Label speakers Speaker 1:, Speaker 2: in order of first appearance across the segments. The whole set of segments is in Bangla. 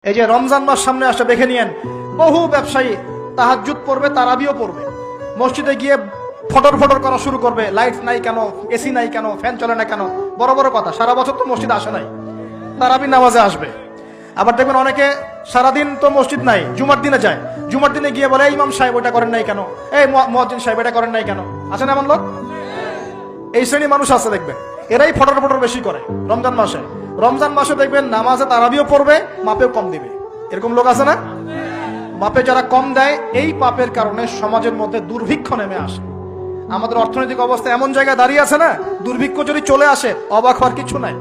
Speaker 1: এই যে রমজান মাস সামনে আসে দেখে নিয়েন, বহু ব্যবসায়ী তাহাজ্জুদ পড়বে, তারাবিও পড়বে, মসজিদে গিয়ে ফটর ফটর করা শুরু করবে, লাইট নাই কেন, এসি নাই কেন, ফ্যান চলে না কেন, বড় বড় কথা। সারা বছর তো মসজিদ আসে নাই, তারাবি নামাজে আসবে। আবার দেখবেন অনেকে সারাদিন তো মসজিদ নাই, জুমার দিনে যায়, জুমার দিনে গিয়ে বলে, এই ইমাম সাহেব ওটা করেন নাই কেন, এই মুয়াজ্জিন সাহেব এটা করেন নাই কেন। আছে না এমন লোক? এই শ্রেণী মানুষ আছে দেখবেন, এরাই ফটর ফটর বেশি করে রমজান মাসে। রমজান মাসে দেখবেন নামাজে তারাবিও পড়বে, মাপেও কম দিবে। এরকম লোক আছে না? মাপে যারা কম দেয়, এই পাপের কারণে সমাজের মধ্যে দুর্ভিক্ষ নেমে আসে। আমাদের অর্থনৈতিক অবস্থা এমন জায়গায় দাঁড়িয়ে আছে না, দুর্ভিক্ষ যদি চলে আসে অবাক হওয়ার কিছু নাই।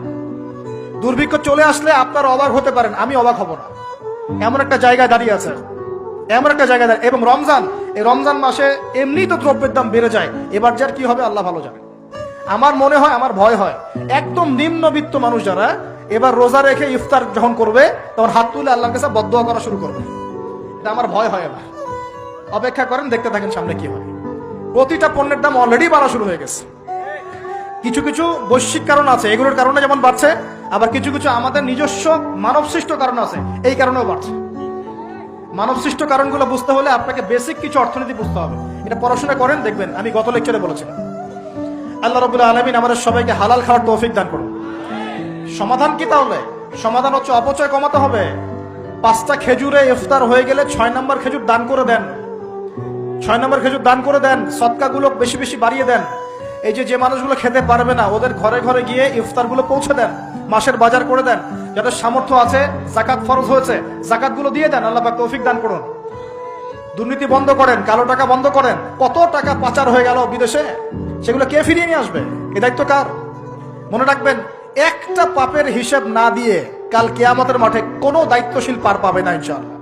Speaker 1: দুর্ভিক্ষ চলে আসলে আপনার অবাক হতে পারেন, আমি অবাক হব না। এমন একটা জায়গায় দাঁড়িয়ে আছে, এমন একটা জায়গায় দাঁড়িয়ে। এবং রমজান, এই রমজান মাসে এমনি তো দ্রব্যের দাম বেড়ে যায়, এবার যার কি হবে আল্লাহ ভালো জানে। আমার মনে হয়, আমার ভয় হয়, একদম নিম্নবিত্ত মানুষ যারা এবার রোজা রেখে ইফতার যখন করবে তখন হাত তুলে আল্লাহর কাছে বদদোয়া করা শুরু করবে। এটা আমার ভয় হয়। এবার অপেক্ষা করেন, দেখতে থাকেন সামনে কি হয়। প্রতিটা পণ্যের দাম অলরেডি বাড়া শুরু হয়ে গেছে। কিছু কিছু বৈশ্বিক কারণ আছে, এগুলোর কারণে যেমন বাড়ছে, আবার কিছু কিছু আমাদের নিজস্ব মানব সৃষ্ট কারণ আছে, এই কারণেও বাড়ছে। মানব সৃষ্ট কারণগুলো বুঝতে হলে আপনাকে বেসিক কিছু অর্থনীতি বুঝতে হবে। এটা পড়াশোনা করেন, দেখবেন আমি গত লেকচারে বলেছিলাম। আল্লাহ রাব্বুল আলামিন আমাদের সবাইকে হালাল খাওয়ার তৌফিক দান করুন। সমাধান কি তাহলে? সমাধান হচ্ছে অপচয় কমাতে হবে। 5টা খেজুরে ইফতার হয়ে গেলে 6 নম্বর খেজুর দান করে দেন, 6 নম্বর খেজুর দান করে দেন। সদকাগুলো বেশি বেশি বাড়িয়ে দেন। এই যে মানুষগুলো খেতে পারবে না, ওদের ঘরে ঘরে গিয়ে ইফতারগুলো পৌঁছে দেন, মাসের বাজার করে দেন। যাদের সামর্থ্য আছে, জাকাত ফরজ হয়েছে, জাকাতগুলো দিয়ে দেন। আল্লাহ পাক তৌফিক দান করুন। দুর্নীতি বন্ধ করেন, কালো টাকা বন্ধ করেন। কত টাকা পাচার হয়ে গেল বিদেশে, সেগুলো কে ফিরিয়ে নিয়ে আসবে? এ দায়িত্ব কার? মনে রাখবেন, একটা পাপের হিসাব না দিয়ে কাল কিয়ামতের মাঠে কোনো দায়িত্বশীল পার পাবে না ইনশাআল্লাহ।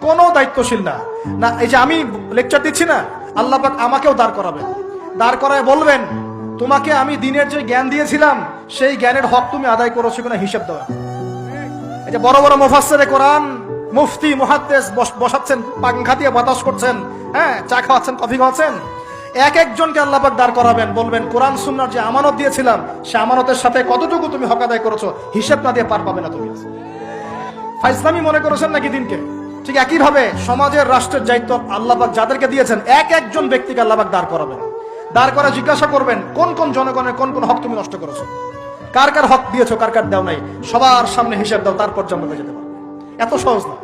Speaker 1: কোনো দায়িত্বশীল না। না, এই যে আমি লেকচার দিচ্ছি না, আল্লাহ পাক আমাকেও দাঁড় করাবেন, দাঁড় করায় বলবেন, তোমাকে আমি দিনের যে জ্ঞান দিয়েছিলাম সেই জ্ঞানের হক তুমি আদায় করেছো কিনা হিসাব দেওয়া। এই যে বড় বড় মুফাসসিরে কোরআন, মুফতি, মুহাদ্দিস বসাচ্ছেন, পাংখা দিয়ে বাতাস করছেন, হ্যাঁ, চা খাওয়াচ্ছেন, কফি খাওয়াচ্ছেন। এক একজনকে আল্লাহ পাক দাঁড় করাবেন, বলবেন, কোরআন সুন্নাহর যে আমানত দিয়েছিলাম সে আমানতের সাথে কতটুকু তুমি হক আদায় করেছো, হিসাব না দিয়ে পার পাবে না তুমি। ফাইজলামি মনে করেছেন নাকি দিনকে? ঠিক একই ভাবে সমাজের, রাষ্ট্রের দায়িত্ব আল্লাহ পাক যাদেরকে দিয়েছেন, এক একজন ব্যক্তিকে আল্লাহ পাক দাঁড় করাবেন। দাঁড় করে জিজ্ঞাসা করবেন, কোন কোন জনগণের কোন কোন হক তুমি নষ্ট করেছো, কার কার হক দিয়েছো, কার কার দাও নাই, সবার সামনে হিসাব দাও, তারপর জান্নাতে যেতে পারবে। এত সহজ না।